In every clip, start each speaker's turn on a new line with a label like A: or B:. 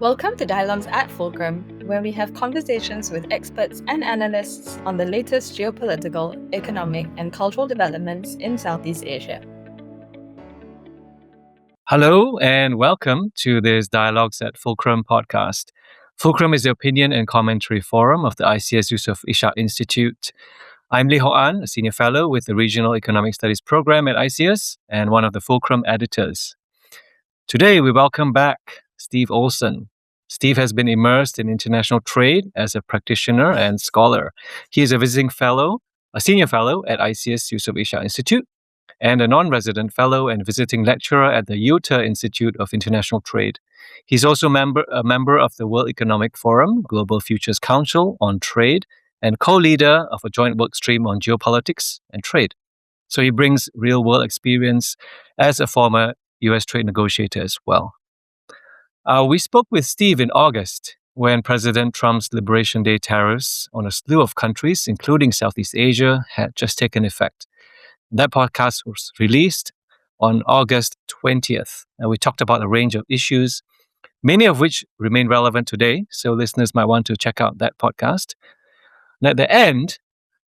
A: Welcome to Dialogues at Fulcrum, where we have conversations with experts and analysts on the latest geopolitical, economic, and cultural developments in Southeast Asia.
B: Hello and welcome to this Dialogues at Fulcrum podcast. Fulcrum is the opinion and commentary forum of the ISEAS Yusof Ishak Institute. I'm Lee Hwok-Aun, a senior fellow with the Regional Economic Studies program at ISEAS and one of the Fulcrum editors. Today, we welcome back Steve Olson. Steve has been immersed in international trade as a practitioner and scholar. He is a visiting fellow, a senior fellow at ISEAS Yusof Ishak Institute, and a non-resident fellow and visiting lecturer at the Yuta Institute of International Trade. He's also a member of the World Economic Forum, Global Futures Council on Trade, and co-leader of a joint work stream on geopolitics and trade. So he brings real-world experience as a former U.S. trade negotiator as well. We spoke with Steve in August when President Trump's Liberation Day tariffs on a slew of countries, including Southeast Asia, had just taken effect. That podcast was released on August 20th, and we talked about a range of issues, many of which remain relevant today, so listeners might want to check out that podcast. And at the end,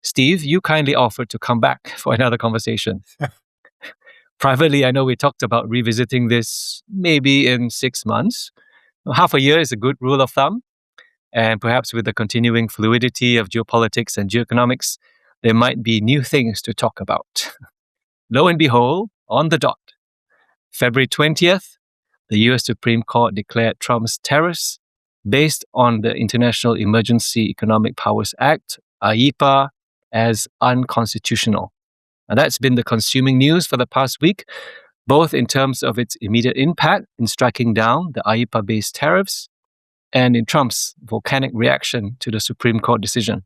B: Steve, you kindly offered to come back for another conversation. Privately, I know we talked about revisiting this maybe in 6 months. Half a year is a good rule of thumb, and perhaps with the continuing fluidity of geopolitics and geoeconomics, there might be new things to talk about. Lo and behold, on the dot, February 20th, the U.S. Supreme Court declared Trump's tariffs based on the International Emergency Economic Powers Act, IEEPA, as unconstitutional. And that's been the consuming news for the past week, both in terms of its immediate impact in striking down the IEEPA-based tariffs and in Trump's volcanic reaction to the Supreme Court decision.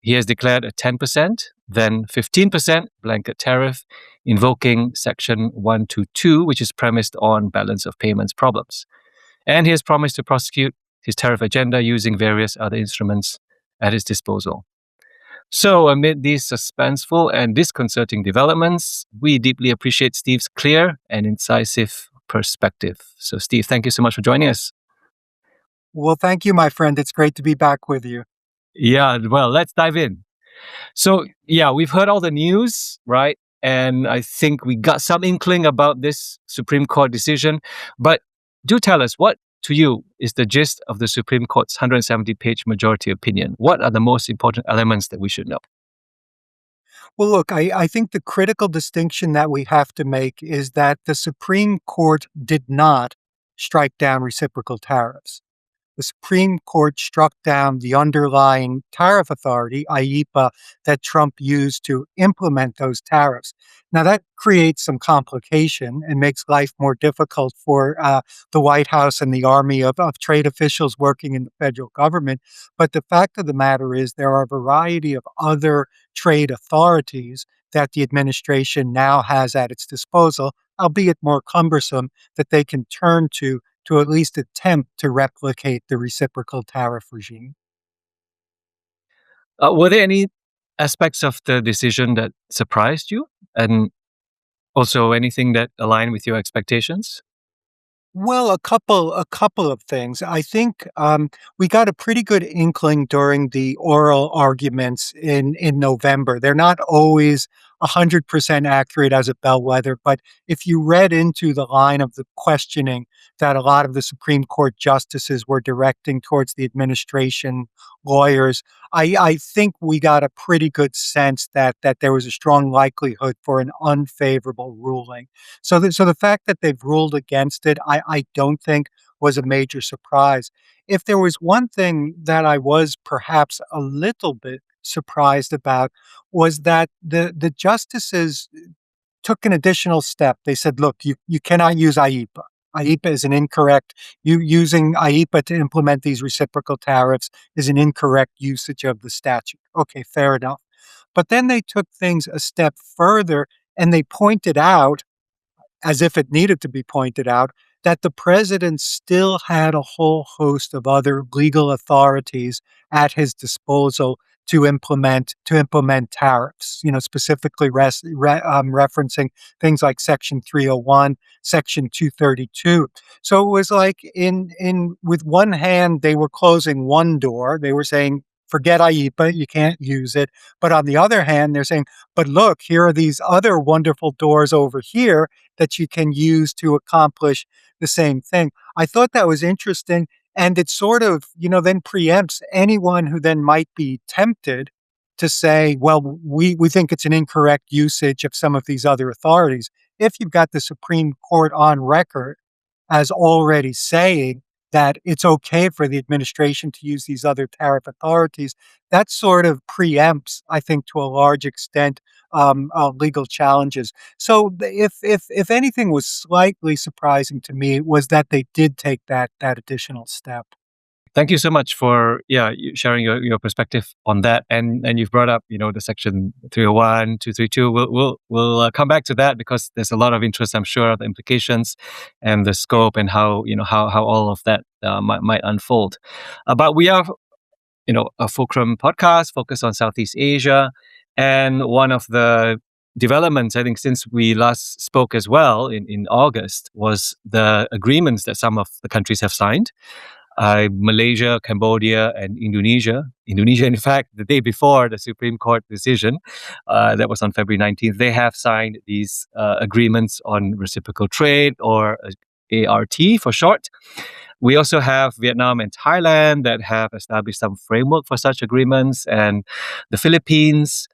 B: He has declared a 10%, then 15% blanket tariff, invoking Section 122, which is premised on balance of payments problems. And he has promised to prosecute his tariff agenda using various other instruments at his disposal. So, amid these suspenseful and disconcerting developments, we deeply appreciate Steve's clear and incisive perspective. So, Steve, thank you so much for joining us.
C: Well, thank you, my friend. It's great to be back with you.
B: Yeah, well, let's dive in. So, we've heard all the news, right? And I think we got some inkling about this Supreme Court decision. But do tell us, what to you is the gist of the Supreme Court's 170-page majority opinion? What are the most important elements that we should know?
C: Well, look, I think the critical distinction that we have to make is that the Supreme Court did not strike down reciprocal tariffs. The Supreme Court struck down the underlying tariff authority, IEEPA, that Trump used to implement those tariffs. Now, that creates some complication and makes life more difficult for the White House and the army of trade officials working in the federal government. But the fact of the matter is there are a variety of other trade authorities that the administration now has at its disposal, albeit more cumbersome, that they can turn to at least attempt to replicate the reciprocal tariff regime.
B: Were there any aspects of the decision that surprised you? And also anything that aligned with your expectations?
C: Well, a couple of things. I think we got a pretty good inkling during the oral arguments in November. They're not always 100% accurate as a bellwether, but if you read into the line of the questioning that a lot of the Supreme Court justices were directing towards the administration lawyers, I think we got a pretty good sense that there was a strong likelihood for an unfavorable ruling. So the fact that they've ruled against it, I don't think was a major surprise. If there was one thing that I was perhaps a little bit surprised about, was that the justices took an additional step. They said, look, you cannot use IEEPA. IEEPA is an incorrect, using IEEPA to implement these reciprocal tariffs is an incorrect usage of the statute. Okay, fair enough. But then they took things a step further and they pointed out, as if it needed to be pointed out, that the president still had a whole host of other legal authorities at his disposal to implement tariffs. Specifically referencing things like Section 301, Section 232. So it was like in with one hand they were closing one door. They were saying, forget IEEPA, you can't use it. But on the other hand, they're saying, but look, here are these other wonderful doors over here that you can use to accomplish the same thing. I thought that was interesting. And it sort of, then preempts anyone who then might be tempted to say, well, we think it's an incorrect usage of some of these other authorities. If you've got the Supreme Court on record as already saying that it's okay for the administration to use these other tariff authorities, that sort of preempts, I think, to a large extent, legal challenges. So if anything was slightly surprising to me, it was that they did take that additional step.
B: Thank you so much for sharing your perspective on that, and you've brought up the Section 301, 232. We'll come back to that because there's a lot of interest, I'm sure, the implications and the scope and how how all of that might unfold. But we are a Fulcrum podcast focused on Southeast Asia, and one of the developments, I think, since we last spoke as well in August was the agreements that some of the countries have signed. Malaysia, Cambodia, and Indonesia. Indonesia, in fact, the day before the Supreme Court decision, that was on February 19th, they have signed these agreements on reciprocal trade, or ART for short. We also have Vietnam and Thailand that have established some framework for such agreements, and the Philippines.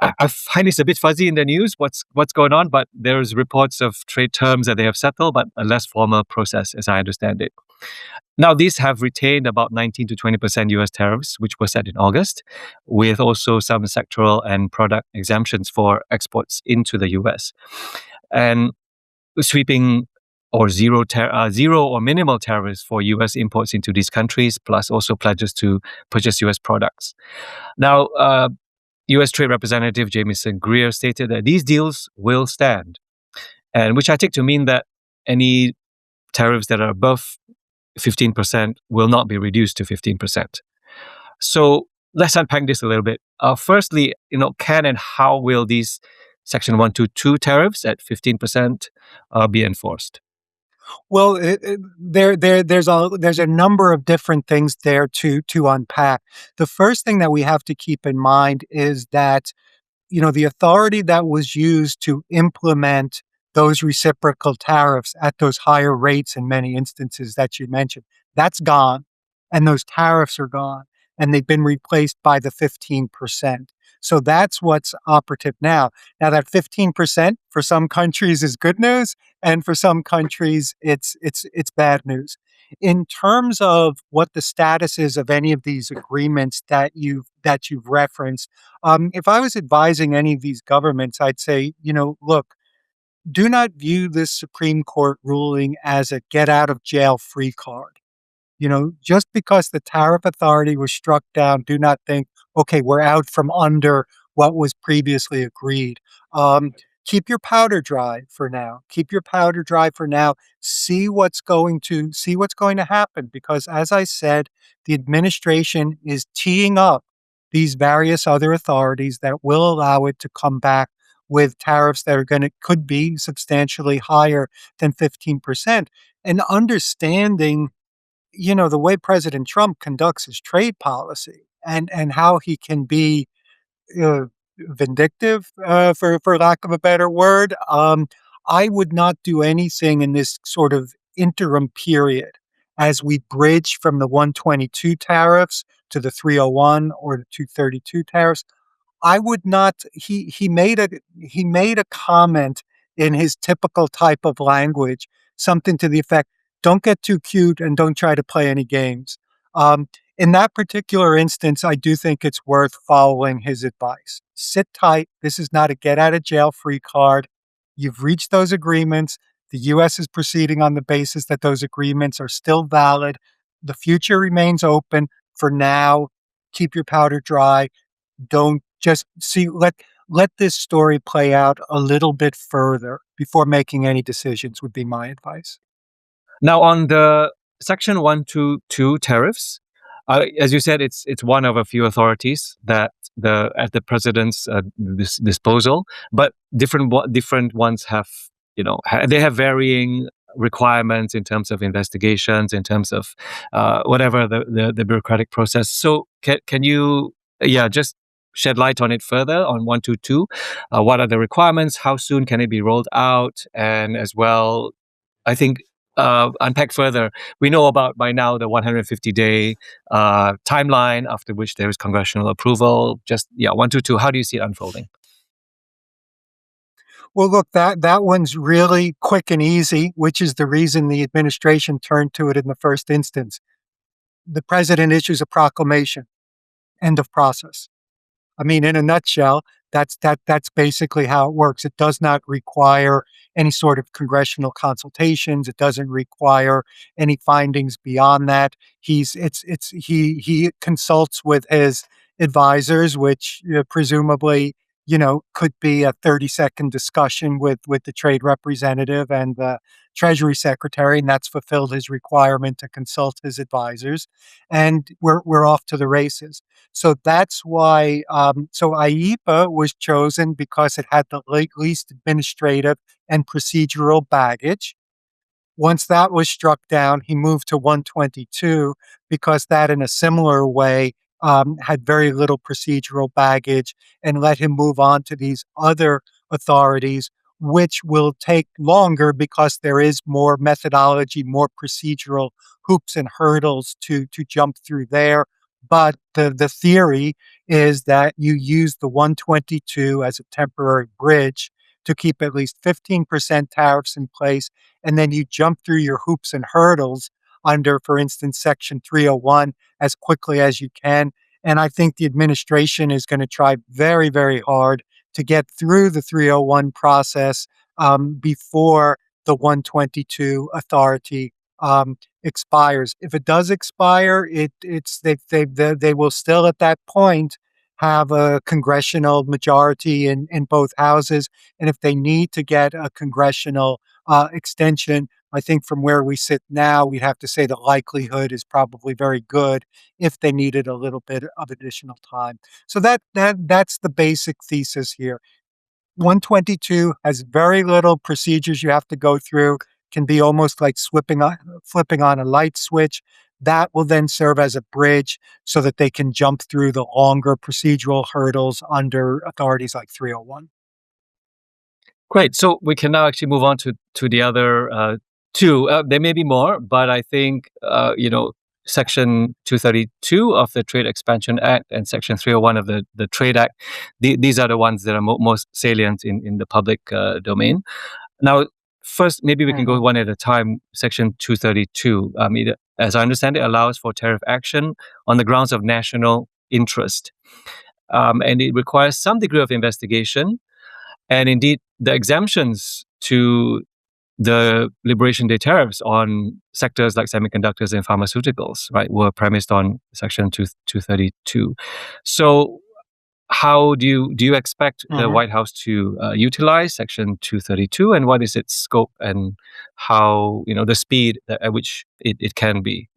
B: I find it's a bit fuzzy in the news what's going on, but there's reports of trade terms that they have settled, but a less formal process, as I understand it. Now, these have retained about 19 to 20% US tariffs, which were set in August, with also some sectoral and product exemptions for exports into the US. And sweeping or zero or minimal tariffs for US imports into these countries, plus also pledges to purchase US products. Now, US Trade Representative Jamieson Greer stated that these deals will stand, and which I take to mean that any tariffs that are above 15% will not be reduced to 15%. So let's unpack this a little bit. Firstly, can and how will these Section 122 tariffs at 15% be enforced?
C: Well, there's a number of different things there to unpack. The first thing that we have to keep in mind is that the authority that was used to implement those reciprocal tariffs at those higher rates in many instances that you mentioned, that's gone. And those tariffs are gone. And they've been replaced by the 15%. So that's what's operative now. Now, that 15% for some countries is good news, and for some countries it's bad news. In terms of what the status is of any of these agreements that you've referenced, if I was advising any of these governments, I'd say, look, do not view this Supreme Court ruling as a get out of jail free card. Just because the tariff authority was struck down, do not think, okay, we're out from under what was previously agreed. Keep your powder dry for now. Keep your powder dry for now. See what's going to happen, because as I said, the administration is teeing up these various other authorities that will allow it to come back with tariffs that could be substantially higher than 15%. And understanding the way President Trump conducts his trade policy and how he can be vindictive, for lack of a better word, I would not do anything in this sort of interim period as we bridge from the 122 tariffs to the 301 or the 232 tariffs. I would not. He made a comment in his typical type of language, something to the effect, "Don't get too cute and don't try to play any games." In that particular instance, I do think it's worth following his advice. Sit tight. This is not a get out of jail free card. You've reached those agreements. The U.S. is proceeding on the basis that those agreements are still valid. The future remains open. For now, keep your powder dry. Don't just let this story play out a little bit further before making any decisions, would be my advice.
B: Now, on the Section 122 tariffs, As you said, it's one of a few authorities that at the president's disposal, but different ones have, they have varying requirements in terms of investigations, in terms of whatever the bureaucratic process. So can you just shed light on it further on 122? What are the requirements? How soon can it be rolled out? And as well, I think unpack further. We know about by now the 150-day timeline after which there is congressional approval. Just 122. How do you see it unfolding?
C: Well, look, that one's really quick and easy, which is the reason the administration turned to it in the first instance. The president issues a proclamation, end of process. I mean, in a nutshell, that's basically how it works. It does not require any sort of congressional consultations. It doesn't require any findings beyond that. He consults with his advisors, which presumably could be a 30-second discussion with the trade representative and the Treasury Secretary, and that's fulfilled his requirement to consult his advisors, and we're off to the races. So that's why. So IEEPA was chosen because it had the least administrative and procedural baggage. Once that was struck down, he moved to 122 because that, in a similar way, had very little procedural baggage, and let him move on to these other authorities, which will take longer because there is more methodology, more procedural hoops and hurdles to jump through there. But the theory is that you use the 122 as a temporary bridge to keep at least 15% tariffs in place, and then you jump through your hoops and hurdles under, for instance, Section 301 as quickly as you can. And I think the administration is going to try very, very hard to get through the 301 process before the 122 authority expires. If it does expire, they will still at that point have a congressional majority in both houses. And if they need to get a congressional extension, I think from where we sit now, we'd have to say the likelihood is probably very good if they needed a little bit of additional time. So that's the basic thesis here. 122 has very little procedures you have to go through, can be almost like flipping on a light switch. That will then serve as a bridge so that they can jump through the longer procedural hurdles under authorities like 301.
B: Great. So we can now actually move on to the other two. There may be more, but I think, Section 232 of the Trade Expansion Act and Section 301 of the Trade Act, these are the ones that are most salient in the public domain. Now, first, maybe we can go one at a time. Section 232, as I understand it, allows for tariff action on the grounds of national interest. And it requires some degree of investigation. And indeed, the exemptions to the Liberation Day tariffs on sectors like semiconductors and pharmaceuticals, right, were premised on Section 232. So how do you expect the White House to utilize Section 232, and what is its scope, and how, the speed at which it can be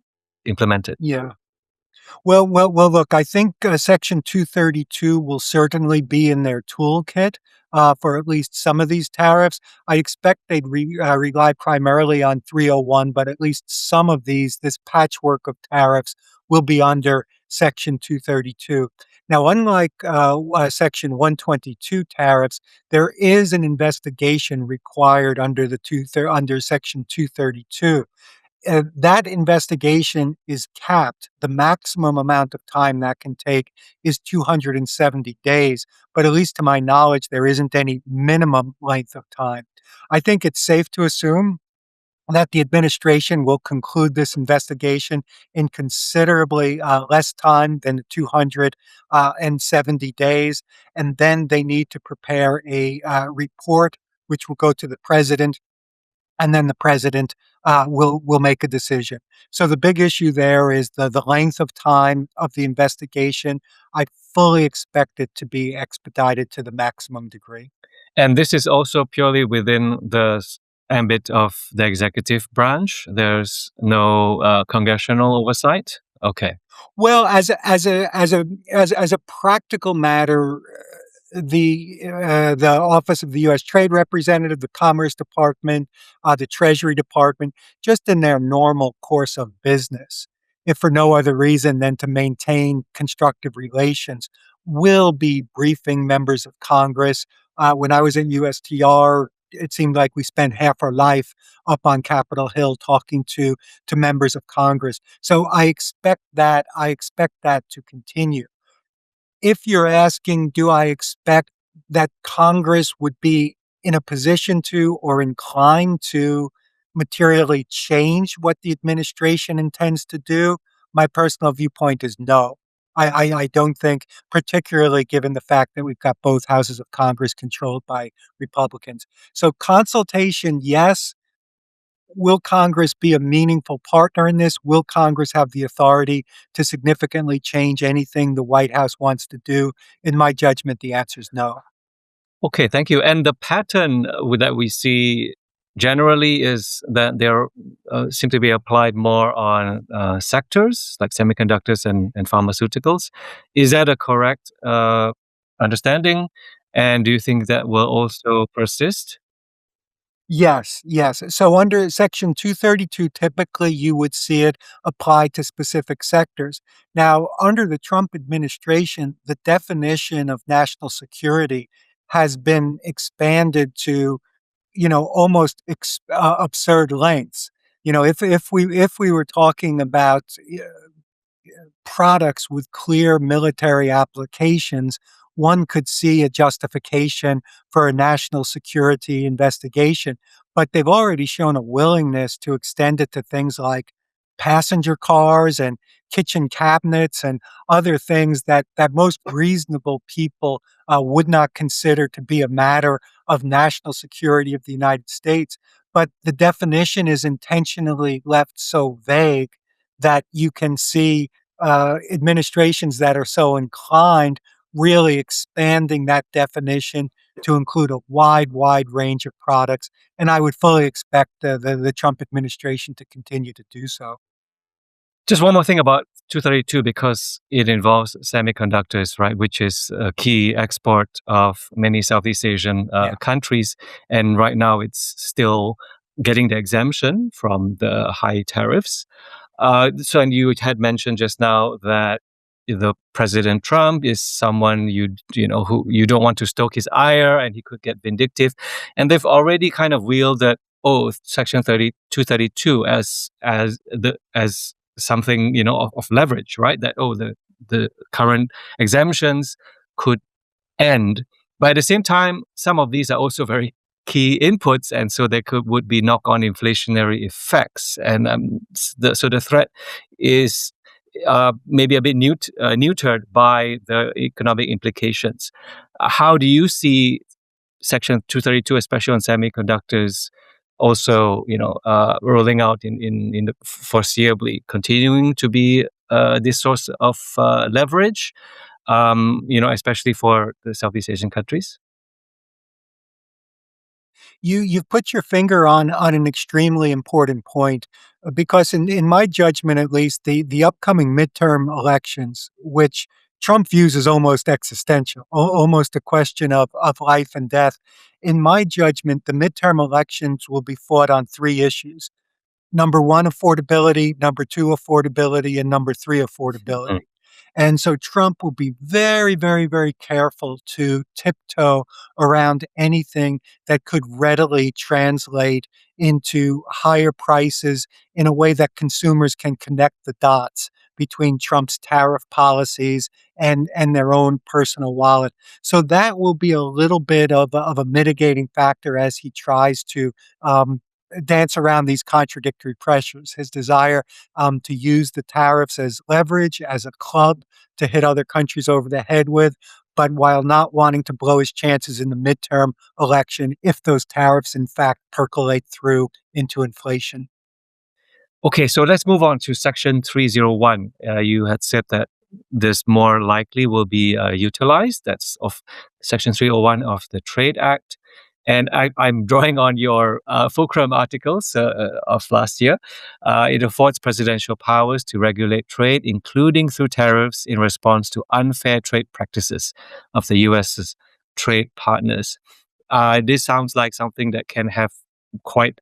B: implemented?
C: Yeah. Well, look, I think Section 232 will certainly be in their toolkit for at least some of these tariffs. I expect they'd rely primarily on 301, but at least some of this patchwork of tariffs will be under Section 232. Now, unlike Section 122 tariffs, there is an investigation required under Section 232. That investigation is capped. The maximum amount of time that can take is 270 days. But at least to my knowledge, there isn't any minimum length of time. I think it's safe to assume that the administration will conclude this investigation in considerably less time than the 270 days. And then they need to prepare a report, which will go to the president, and then the president will make a decision. So the big issue there is the length of time of the investigation. I fully expect it to be expedited to the maximum degree.
B: And this is also purely within the ambit of the executive branch. There's no congressional oversight Okay.
C: Well, as a practical matter, the Office of the U.S. Trade Representative, the Commerce Department, the Treasury Department, just in their normal course of business, if for no other reason than to maintain constructive relations, will be briefing members of Congress. When I was at USTR, it seemed like we spent half our life up on Capitol Hill talking to members of Congress. So I expect that. I expect that to continue. If you're asking, do I expect that Congress would be in a position to or inclined to materially change what the administration intends to do? My personal viewpoint is no. I don't think, particularly given the fact that we've got both houses of Congress controlled by Republicans. So consultation, yes. Will Congress be a meaningful partner in this? Will Congress have the authority to significantly change anything the White House wants to do? In my judgment, the answer is no.
B: Okay, thank you. And the pattern that we see generally is that there seem to be applied more on sectors like semiconductors and pharmaceuticals. Is that a correct understanding? And do you think that will also persist?
C: Yes, yes. So under Section 232, typically you would see it applied to specific sectors. Now, under the Trump administration, the definition of national security has been expanded to, almost absurd lengths. If we were talking about products with clear military applications, one could see a justification for a national security investigation. But they've already shown a willingness to extend it to things like passenger cars and kitchen cabinets and other things that most reasonable people would not consider to be a matter of national security of the United States. But the definition is intentionally left so vague that you can see administrations that are so inclined really expanding that definition to include a wide range of products. And I would fully expect the Trump administration to continue to do so.
B: Just one more thing about 232, because it involves semiconductors, right, which is a key export of many Southeast Asian countries. And right now it's still getting the exemption from the high tariffs. And you had mentioned just now that the President Trump is someone who you don't want to stoke his ire, and he could get vindictive. And they've already kind of wielded Section 232 as something of leverage, right? That the current exemptions could end. But at the same time, some of these are also very key inputs, and so there would be knock-on inflationary effects. And so the threat is maybe a bit neutered by the economic implications. How do you see Section 232, especially on semiconductors, also rolling out in the foreseeably continuing to be this source of leverage? Especially for the Southeast Asian countries?
C: You've put your finger on an extremely important point, because in my judgment, at least, the upcoming midterm elections, which Trump views as almost existential, almost a question of life and death. In my judgment, the midterm elections will be fought on three issues. Number one, affordability. Number two, affordability. And number three, affordability. And so Trump will be very, very, very careful to tiptoe around anything that could readily translate into higher prices in a way that consumers can connect the dots between Trump's tariff policies and their own personal wallet. So that will be a little bit of a mitigating factor as he tries to dance around these contradictory pressures. His desire to use the tariffs as leverage, as a club to hit other countries over the head with, but while not wanting to blow his chances in the midterm election if those tariffs, in fact, percolate through into inflation.
B: Okay, so let's move on to Section 301. You had said that this more likely will be utilized. That's of Section 301 of the Trade Act. And I'm drawing on your Fulcrum articles of last year. It affords presidential powers to regulate trade, including through tariffs in response to unfair trade practices of the US's trade partners. This sounds like something that can have quite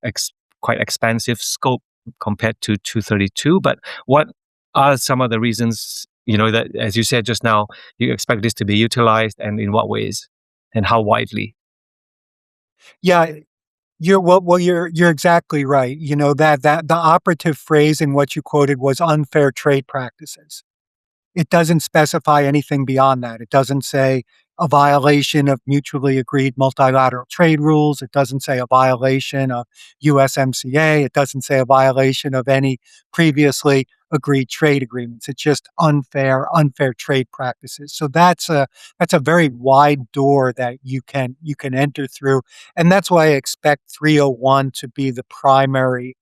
B: expansive scope compared to 232. But what are some of the reasons, that, as you said just now, you expect this to be utilized, and in what ways, and how widely?
C: Yeah, you're exactly right. That the operative phrase in what you quoted was unfair trade practices. It doesn't specify anything beyond that. It doesn't say a violation of mutually agreed multilateral trade rules. It doesn't say a violation of USMCA. It doesn't say a violation of any previously agreed trade agreements. It's just unfair trade practices. So that's a very wide door that you can enter through, and that's why I expect 301 to be the primary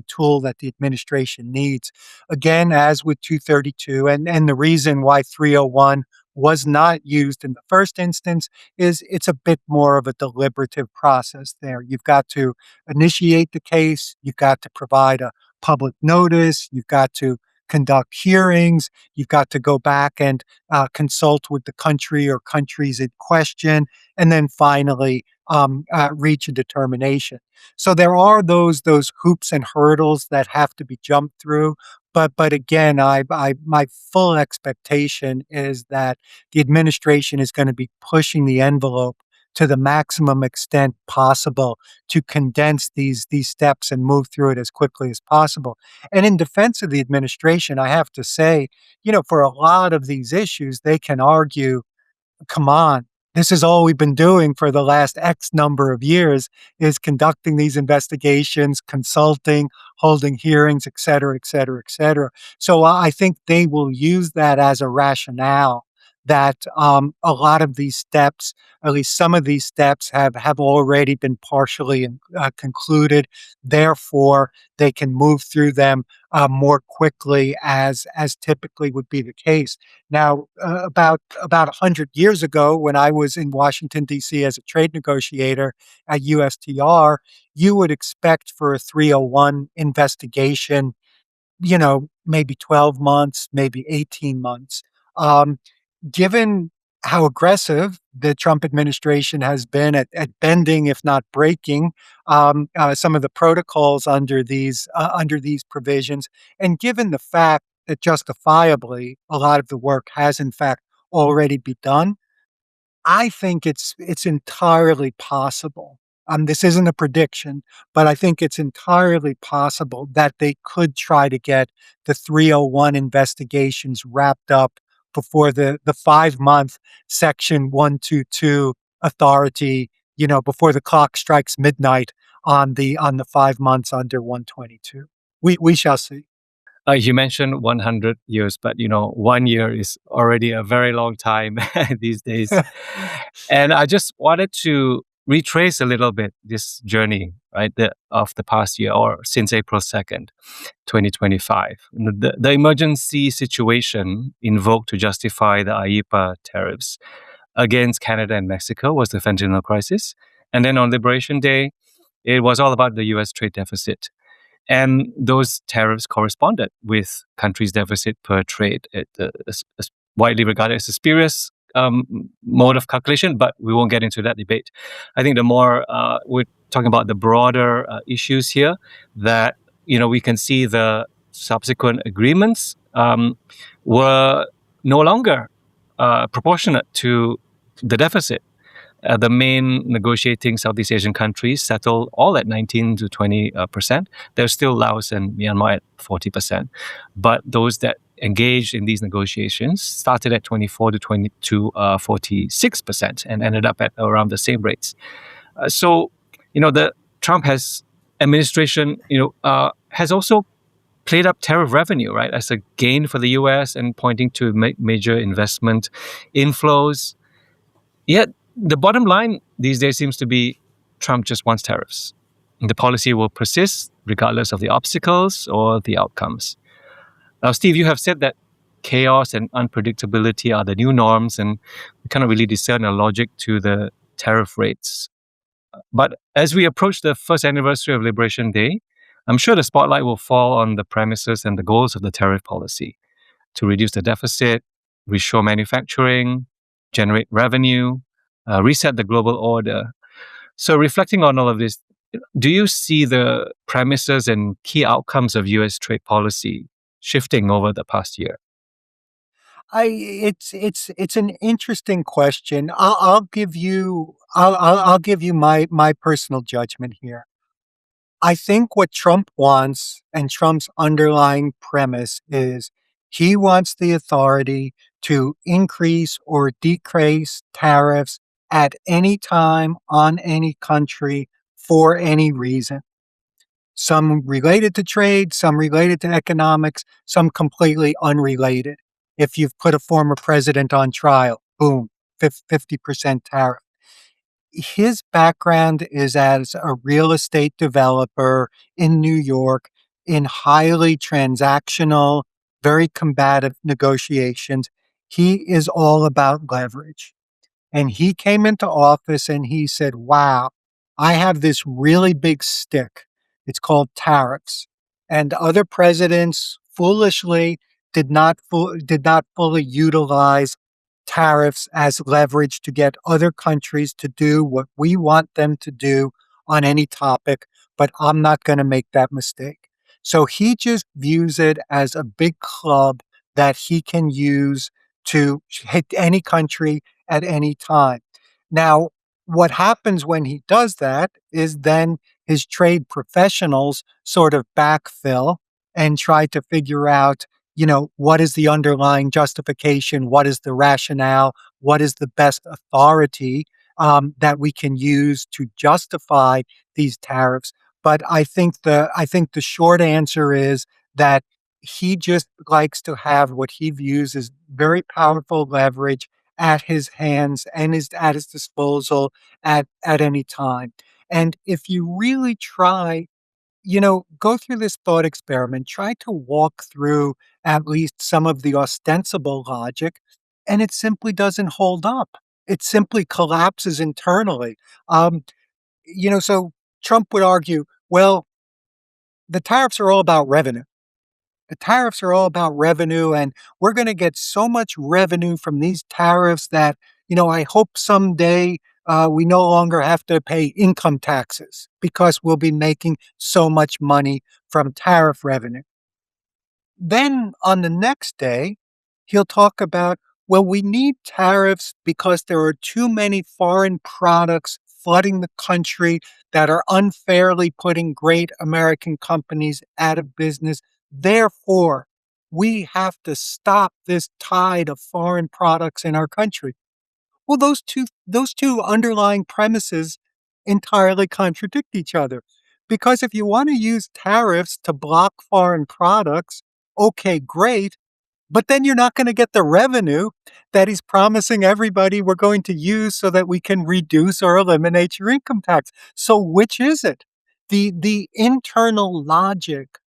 C: tool that the administration needs. Again, as with 232, and the reason why 301 was not used in the first instance is it's a bit more of a deliberative process there. You've got to initiate the case, you've got to provide a public notice, you've got to conduct hearings, you've got to go back and consult with the country or countries in question, and then finally reach a determination. So there are those hoops and hurdles that have to be jumped through. But again, my full expectation is that the administration is going to be pushing the envelope to the maximum extent possible to condense these steps and move through it as quickly as possible. And in defense of the administration, I have to say, for a lot of these issues, they can argue, come on, this is all we've been doing for the last X number of years, is conducting these investigations, consulting, holding hearings, et cetera, et cetera, et cetera. So I think they will use that as a rationale that a lot of these steps, at least some of these steps, have already been partially concluded. Therefore, they can move through them more quickly, as typically would be the case. Now, about 100 years ago, when I was in Washington, D.C. as a trade negotiator at USTR, you would expect for a 301 investigation, maybe 12 months, maybe 18 months. Given how aggressive the Trump administration has been at bending, if not breaking, some of the protocols under these provisions, and given the fact that justifiably a lot of the work has in fact already been done, I think it's entirely possible. This isn't a prediction, but I think it's entirely possible that they could try to get the 301 investigations wrapped up before the 5-month Section 122 authority, before the clock strikes midnight on the 5 months under 122. We shall see.
B: You mentioned 100 years, but 1 year is already a very long time these days. And I just wanted to retrace a little bit this journey, right, of the past year, or since April 2nd, 2025. The emergency situation invoked to justify the IEEPA tariffs against Canada and Mexico was the fentanyl crisis. And then on Liberation Day, it was all about the US trade deficit. And those tariffs corresponded with countries' deficit per trade. It's widely regarded as a spurious mode of calculation, but we won't get into that debate. I think the more we're talking about the broader issues here, that we can see the subsequent agreements were no longer proportionate to the deficit. The main negotiating Southeast Asian countries settled all at 19 to 20%. There's still Laos and Myanmar at 40%. But those that engaged in these negotiations started at 24 to 46% and ended up at around the same rates. So, the Trump administration, has also played up tariff revenue, right, as a gain for the U.S. and pointing to major investment inflows. Yet, the bottom line these days seems to be Trump just wants tariffs. The policy will persist regardless of the obstacles or the outcomes. Now, Steve, you have said that chaos and unpredictability are the new norms, and we cannot really discern a logic to the tariff rates. But as we approach the first anniversary of Liberation Day, I'm sure the spotlight will fall on the premises and the goals of the tariff policy to reduce the deficit, reshore manufacturing, generate revenue, reset the global order. So, reflecting on all of this, do you see the premises and key outcomes of U.S. trade policy shifting over the past year?
C: It's an interesting question. I'll give you my personal judgment here. I think what Trump wants and Trump's underlying premise is he wants the authority to increase or decrease tariffs at any time on any country for any reason. Some related to trade, some related to economics, some completely unrelated. If you've put a former president on trial, boom, 50% tariff. His background is as a real estate developer in New York in highly transactional, very combative negotiations. He is all about leverage. And he came into office and he said, wow, I have this really big stick. It's called tariffs. And other presidents foolishly did not fully utilize tariffs as leverage to get other countries to do what we want them to do on any topic, but I'm not going to make that mistake. So he just views it as a big club that he can use to hit any country at any time. Now, what happens when he does that is then his trade professionals sort of backfill and try to figure out, what is the underlying justification? What is the rationale? What is the best authority that we can use to justify these tariffs? But I think the short answer is that he just likes to have what he views as very powerful leverage at his hands and is at his disposal at any time. And if you really try, go through this thought experiment, try to walk through at least some of the ostensible logic, and it simply doesn't hold up. It simply collapses internally. So Trump would argue, well, the tariffs are all about revenue. The tariffs are all about revenue, and we're going to get so much revenue from these tariffs that, I hope someday we no longer have to pay income taxes because we'll be making so much money from tariff revenue. Then on the next day, he'll talk about, well, we need tariffs because there are too many foreign products flooding the country that are unfairly putting great American companies out of business. Therefore, we have to stop this tide of foreign products in our country. Well, those two underlying premises entirely contradict each other. Because if you want to use tariffs to block foreign products, okay, great. But then you're not going to get the revenue that he's promising everybody we're going to use so that we can reduce or eliminate your income tax. So which is it? The internal logic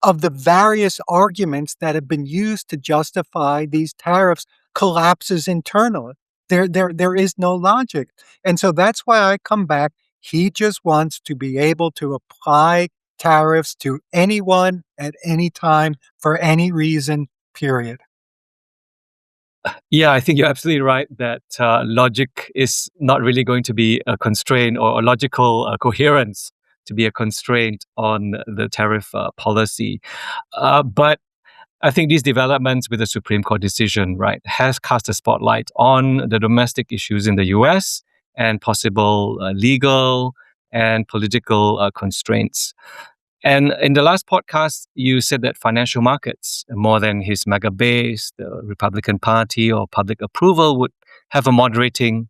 C: of the various arguments that have been used to justify these tariffs collapses internally. There is no logic. And so that's why I come back. He just wants to be able to apply tariffs to anyone at any time for any reason, period.
B: Yeah, I think you're absolutely right that logic is not really going to be a constraint or a logical coherence to be a constraint on the tariff policy. But I think these developments with the Supreme Court decision, right, has cast a spotlight on the domestic issues in the US and possible legal and political constraints. And in the last podcast, you said that financial markets, more than his mega base, the Republican Party, or public approval, would have a moderating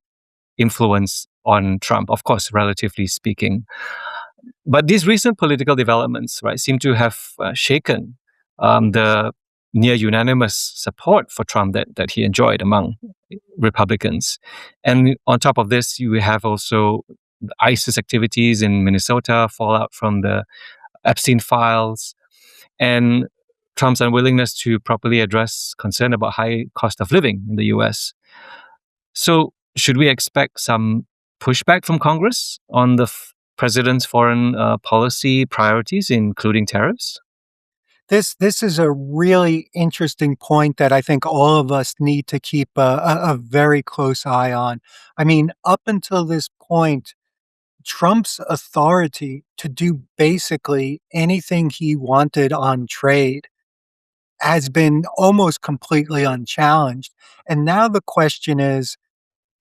B: influence on Trump, of course, relatively speaking. But these recent political developments, right, seem to have shaken the near unanimous support for Trump that he enjoyed among Republicans. And on top of this, you have also the ISIS activities in Minnesota, fallout from the Epstein files, and Trump's unwillingness to properly address concern about high cost of living in the US. So should we expect some pushback from Congress on the president's foreign policy priorities, including tariffs?
C: This is a really interesting point that I think all of us need to keep a very close eye on. I mean, up until this point, Trump's authority to do basically anything he wanted on trade has been almost completely unchallenged. And now the question is,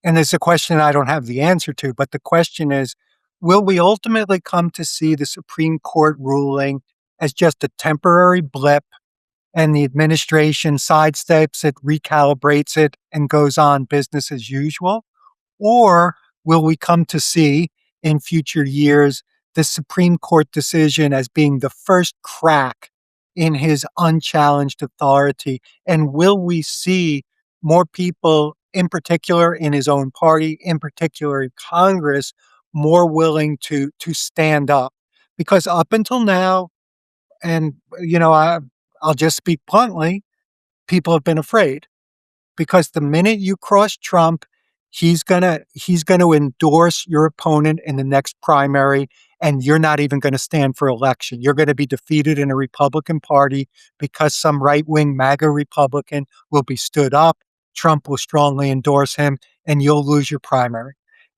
C: and it's a question I don't have the answer to, but the question is, will we ultimately come to see the Supreme Court ruling as just a temporary blip and the administration sidesteps it, recalibrates it, and goes on business as usual? Or will we come to see in future years the Supreme Court decision as being the first crack in his unchallenged authority? And will we see more people, in particular in his own party, in particular in Congress, more willing to stand up? Because up until now, and I'll just speak bluntly, people have been afraid because the minute you cross Trump, he's gonna endorse your opponent in the next primary, and you're not even going to stand for election. You're going to be defeated in a Republican Party because some right-wing MAGA Republican will be stood up. Trump will strongly endorse him, and you'll lose your primary.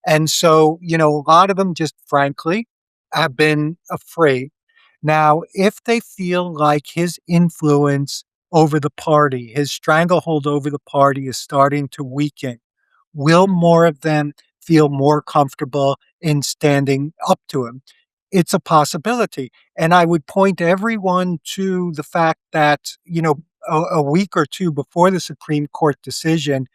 C: And so, a lot of them just frankly have been afraid. Now, if they feel like his influence over the party, his stranglehold over the party is starting to weaken, will more of them feel more comfortable in standing up to him? It's a possibility. And I would point everyone to the fact that, a week or two before the Supreme Court decision,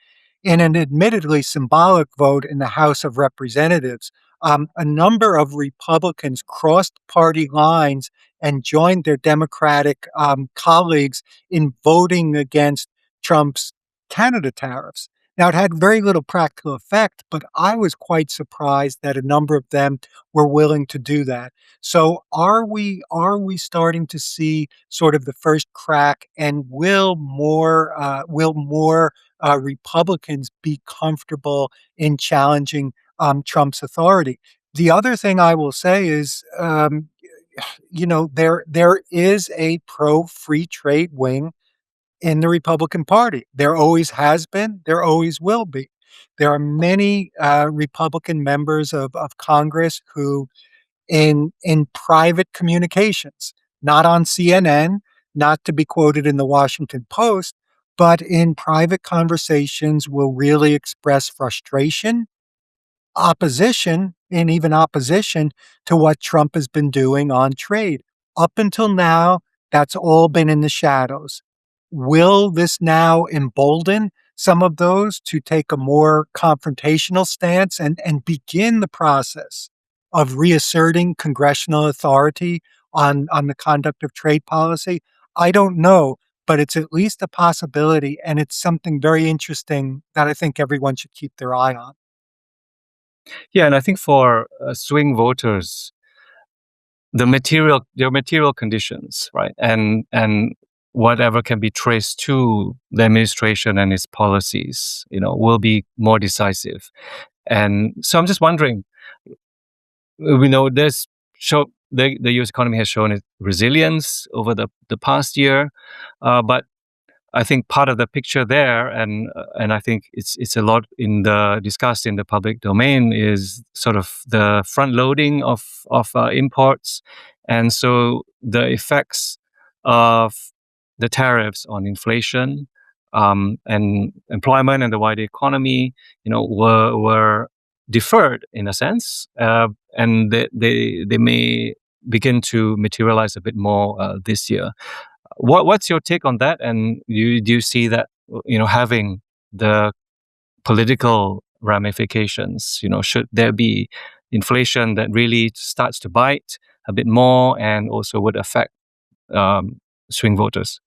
C: in an admittedly symbolic vote in the House of Representatives, a number of Republicans crossed party lines and joined their Democratic colleagues in voting against Trump's Canada tariffs. Now, it had very little practical effect, but I was quite surprised that a number of them were willing to do that. So, are we starting to see sort of the first crack, and will more Republicans be comfortable in challenging Trump's authority? The other thing I will say is, there is a pro free trade wing in the Republican Party. There always has been. There always will be. There are many Republican members of Congress who, in private communications, not on CNN, not to be quoted in the Washington Post, but in private conversations, will really express frustration, opposition, and even opposition to what Trump has been doing on trade. Up until now, that's all been in the shadows. Will this now embolden some of those to take a more confrontational stance and begin the process of reasserting congressional authority on the conduct of trade policy? I don't know, but it's at least a possibility, and it's something very interesting that I think everyone should keep their eye on.
B: Yeah, and I think for swing voters, their material conditions, right, and whatever can be traced to the administration and its policies, will be more decisive. And so I'm just wondering, we know the U.S. economy has shown its resilience over the past year, but I think part of the picture there, and I think it's a lot discussed in the public domain, is sort of the front loading of imports, and so the effects of the tariffs on inflation and employment and the wider economy, were deferred in a sense, and they may begin to materialize a bit more this year. What's your take on that? And do you see that having the political ramifications? Should there be inflation that really starts to bite a bit more and also would affect swing voters?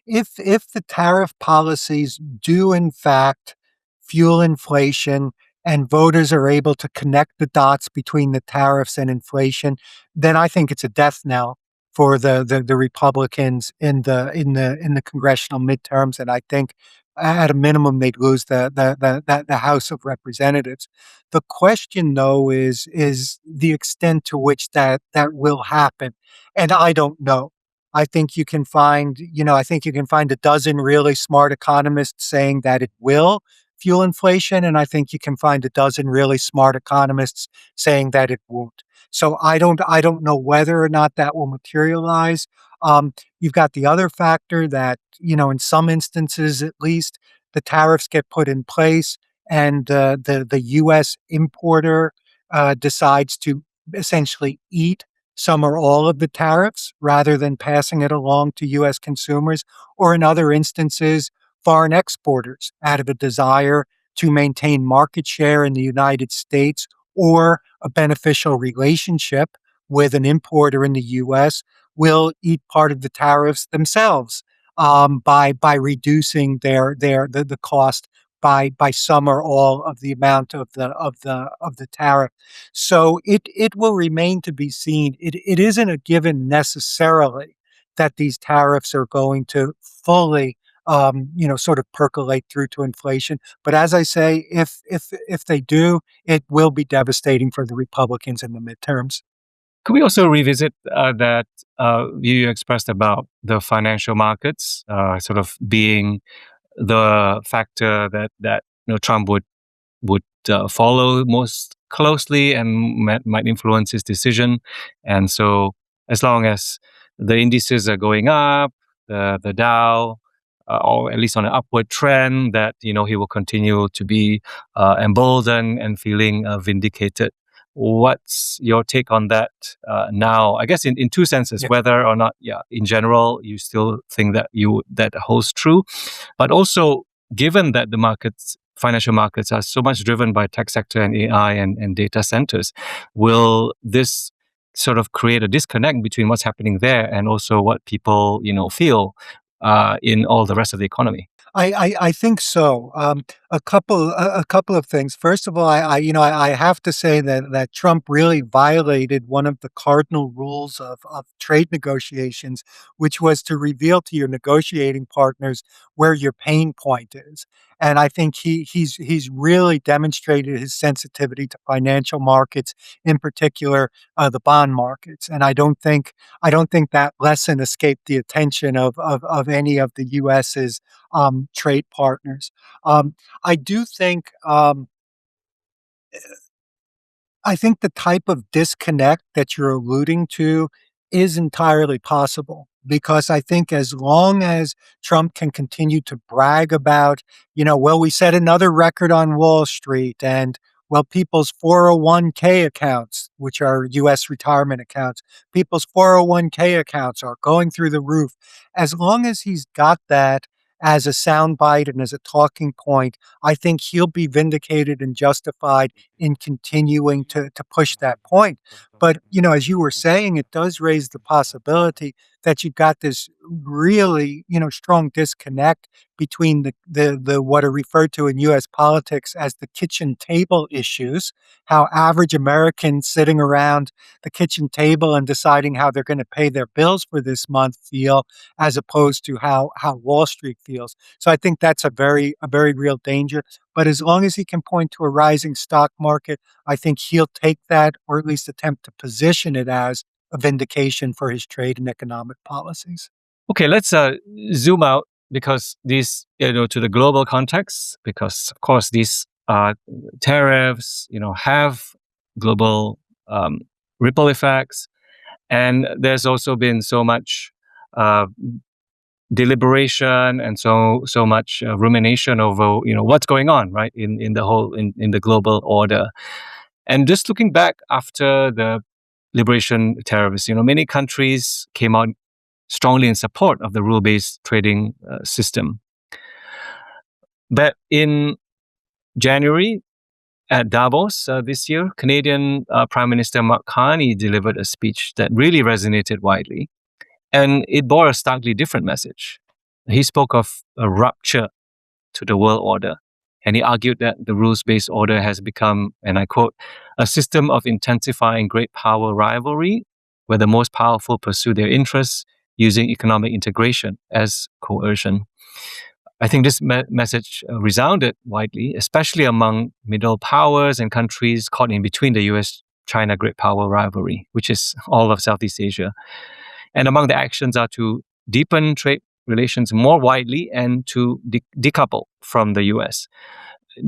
C: If the tariff policies do in fact fuel inflation and voters are able to connect the dots between the tariffs and inflation, then I think it's a death knell for the Republicans in the congressional midterms. And I think at a minimum, they'd lose the House of Representatives. The question, though, is the extent to which that will happen, and I don't know. I think you can find, I think you can find a dozen really smart economists saying that it will fuel inflation, and I think you can find a dozen really smart economists saying that it won't. So I don't know whether or not that will materialize. You've got the other factor that, in some instances at least, the tariffs get put in place and the U.S. importer decides to essentially eat some or all of the tariffs rather than passing it along to U.S. consumers, or in other instances, foreign exporters, out of a desire to maintain market share in the United States or a beneficial relationship with an importer in the U.S., will eat part of the tariffs themselves, by reducing the cost by some or all of the amount of the tariff. So it will remain to be seen. It isn't a given necessarily that these tariffs are going to fully sort of percolate through to inflation. But as I say, if they do, it will be devastating for the Republicans in the midterms.
B: Could we also revisit that view you expressed about the financial markets sort of being the factor that Trump would follow most closely and might influence his decision? And so, as long as the indices are going up, the Dow, or at least on an upward trend, that he will continue to be emboldened and feeling vindicated. What's your take on that now? I guess in two senses,
C: Yeah.
B: whether or not, in general, you still think that holds true, but also given that the financial markets are so much driven by tech sector and AI and data centers, will this sort of create a disconnect between what's happening there and also what people feel in all the rest of the economy?
C: I think so. A couple of things. First of all, I have to say that Trump really violated one of the cardinal rules of trade negotiations, which was to reveal to your negotiating partners where your pain point is. And I think he's really demonstrated his sensitivity to financial markets, in particular the bond markets. And I don't think that lesson escaped the attention of any of the U.S.'s trade partners. I do think I think the type of disconnect that you're alluding to is entirely possible, because I think as long as Trump can continue to brag about, well, we set another record on Wall Street, and well, people's 401k accounts, which are US retirement accounts, people's 401k accounts are going through the roof. As long as he's got that as a soundbite and as a talking point, I think he'll be vindicated and justified in continuing to push that point. But, as you were saying, it does raise the possibility that you've got this really, strong disconnect between the what are referred to in US politics as the kitchen table issues, how average Americans sitting around the kitchen table and deciding how they're going to pay their bills for this month feel, as opposed to how Wall Street feels. So I think that's a very real danger. But as long as he can point to a rising stock market, I think he'll take that, or at least attempt to position it as a vindication for his trade and economic policies.
B: Okay, let's zoom out, because these, to the global context, because of course these tariffs, have global ripple effects, and there's also been so much deliberation and so much rumination over what's going on, right, in the whole in the global order. And just looking back after the liberation tariffs, many countries came out strongly in support of the rule-based trading system. But in January at Davos this year, Canadian Prime Minister Carney delivered a speech that really resonated widely, and it bore a starkly different message. He spoke of a rupture to the world order, and he argued that the rules-based order has become, and I quote, a system of intensifying great power rivalry, where the most powerful pursue their interests using economic integration as coercion. I think this message resounded widely, especially among middle powers and countries caught in between the US-China great power rivalry, which is all of Southeast Asia. And among the actions are to deepen trade relations more widely and to decouple from the US.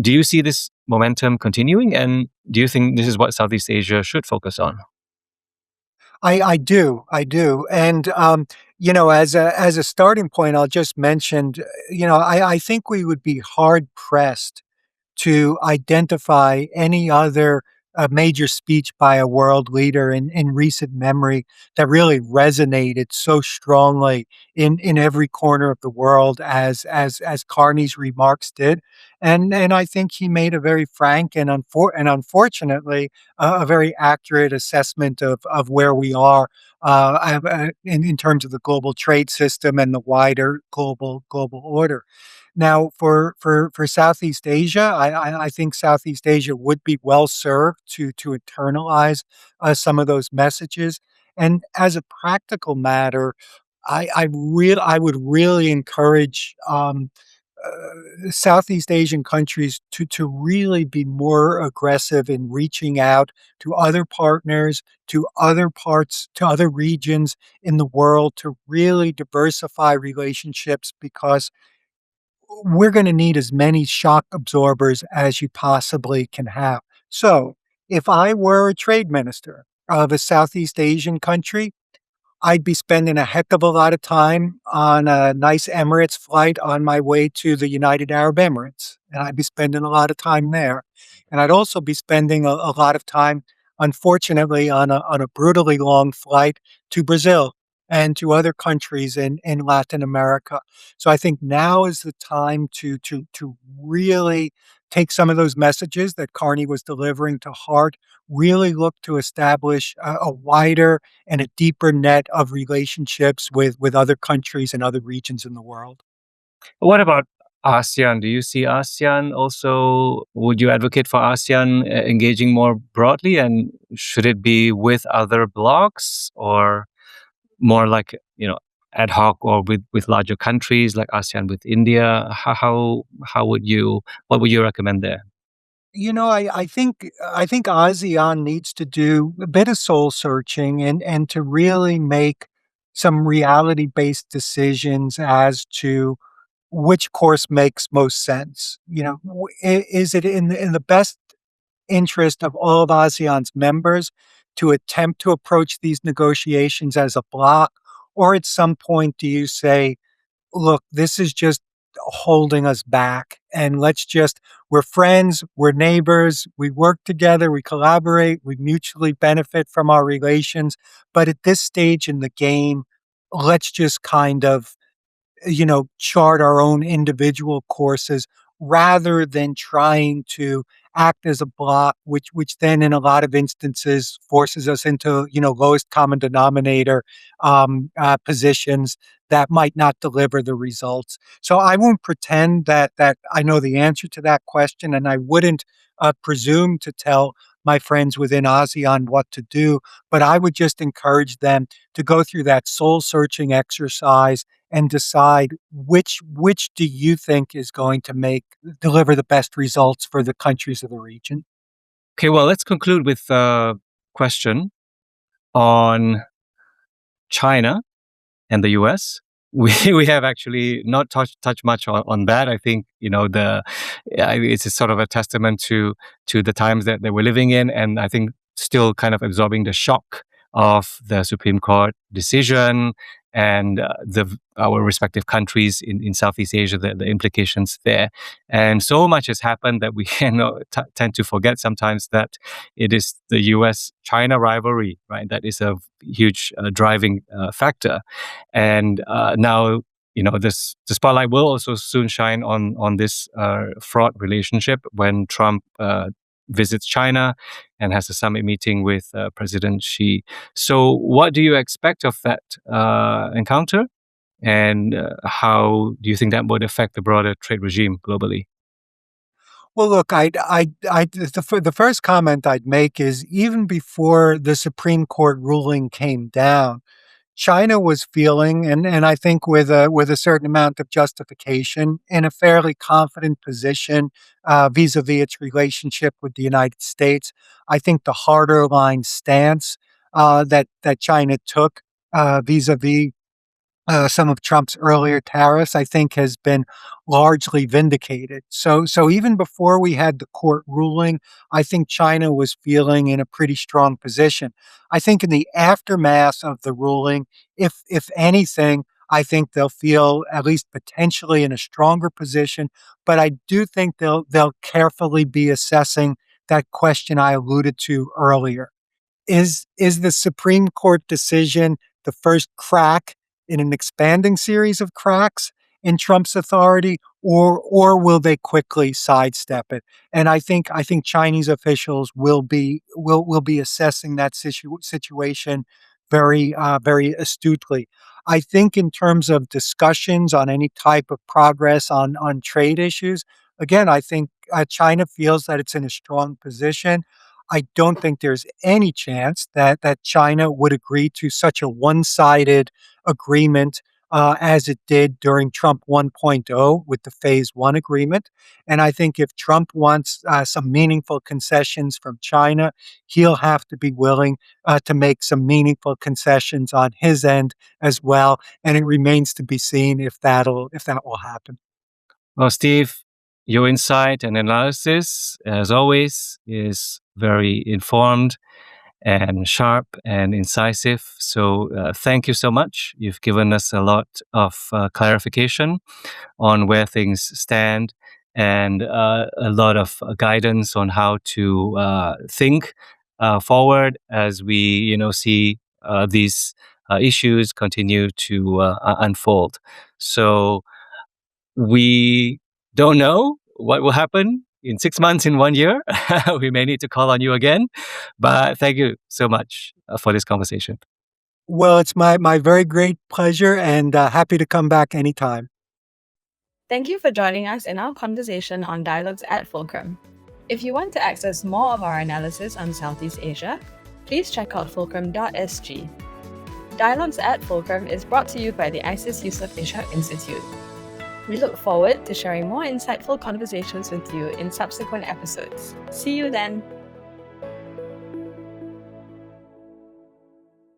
B: Do you see this momentum continuing? And do you think this is what Southeast Asia should focus on?
C: I do, and as a starting point, I'll just mention, I think we would be hard pressed to identify any other major speech by a world leader in recent memory that really resonated so strongly in every corner of the world as Carney's remarks did, and I think he made a very frank and unfortunately a very accurate assessment of where we are in terms of the global trade system and the wider global order. Now, for Southeast Asia, I think Southeast Asia would be well served to internalize some of those messages. And as a practical matter, I would really encourage Southeast Asian countries to really be more aggressive in reaching out to other partners, to other parts, to other regions in the world to really diversify relationships because we're going to need as many shock absorbers as you possibly can have. So, if I were a trade minister of a Southeast Asian country, I'd be spending a heck of a lot of time on a nice Emirates flight on my way to the United Arab Emirates, and I'd be spending a lot of time there. And I'd also be spending a lot of time, unfortunately, on a brutally long flight to Brazil and to other countries in Latin America. So I think now is the time to really take some of those messages that Carney was delivering to heart, really look to establish a wider and a deeper net of relationships with other countries and other regions in the world.
B: What about ASEAN? Do you see ASEAN also? Would you advocate for ASEAN engaging more broadly? And should it be with other blocs or more like, ad hoc or with larger countries like ASEAN with India? How would what would you recommend there?
C: I think ASEAN needs to do a bit of soul searching and to really make some reality based decisions as to which course makes most sense. Is it in the best interest of all of ASEAN's members to attempt to approach these negotiations as a bloc, or at some point do you say, look, this is just holding us back. And we're friends, we're neighbors, we work together, we collaborate, we mutually benefit from our relations. But at this stage in the game, let's just kind of chart our own individual courses rather than trying to act as a block, which then in a lot of instances forces us into, lowest common denominator positions that might not deliver the results. So I won't pretend that I know the answer to that question, and I wouldn't presume to tell my friends within ASEAN what to do, but I would just encourage them to go through that soul searching exercise and decide which do you think is going to deliver the best results for the countries of the region.
B: Okay, well, let's conclude with a question on China and the US. We have actually not touched much on that. I think it's a sort of a testament to the times that we're living in, and I think still kind of absorbing the shock of the Supreme Court decision and our respective countries in Southeast Asia, the implications there. And so much has happened that we tend to forget sometimes that it is the US-China rivalry, right? That is a huge driving factor. And now, the spotlight will also soon shine on this fraught relationship when Trump visits China and has a summit meeting with President Xi. So what do you expect of that encounter? And how do you think that would affect the broader trade regime globally?
C: Well, look, the first comment I'd make is even before the Supreme Court ruling came down, China was feeling, and I think with a certain amount of justification, in a fairly confident position vis-a-vis its relationship with the United States. I think the harder line stance that China took vis-a-vis some of Trump's earlier tariffs, I think, has been largely vindicated. So even before we had the court ruling, I think China was feeling in a pretty strong position. I think in the aftermath of the ruling, if anything, I think they'll feel at least potentially in a stronger position. But I do think they'll carefully be assessing that question I alluded to earlier. Is the Supreme Court decision the first crack in an expanding series of cracks in Trump's authority, or will they quickly sidestep it? And I think Chinese officials will be assessing that situation very astutely. I think in terms of discussions on any type of progress on trade issues, again, I think China feels that it's in a strong position. I don't think there's any chance that China would agree to such a one-sided agreement as it did during Trump 1.0 with the Phase 1 agreement. And I think if Trump wants some meaningful concessions from China, he'll have to be willing to make some meaningful concessions on his end as well. And it remains to be seen if that will happen.
B: Well, Steve, your insight and analysis, as always, is very informed and sharp and incisive. So thank you so much. You've given us a lot of clarification on where things stand and a lot of guidance on how to think forward as we, see these issues continue to unfold. So we don't know what will happen in 6 months, in 1 year. We may need to call on you again. But thank you so much for this conversation.
C: Well, it's my very great pleasure and happy to come back anytime.
A: Thank you for joining us in our conversation on Dialogues at Fulcrum. If you want to access more of our analysis on Southeast Asia, please check out fulcrum.sg. Dialogues at Fulcrum is brought to you by the ISEAS Yusof Ishak Institute. We look forward to sharing more insightful conversations with you in subsequent episodes. See you then!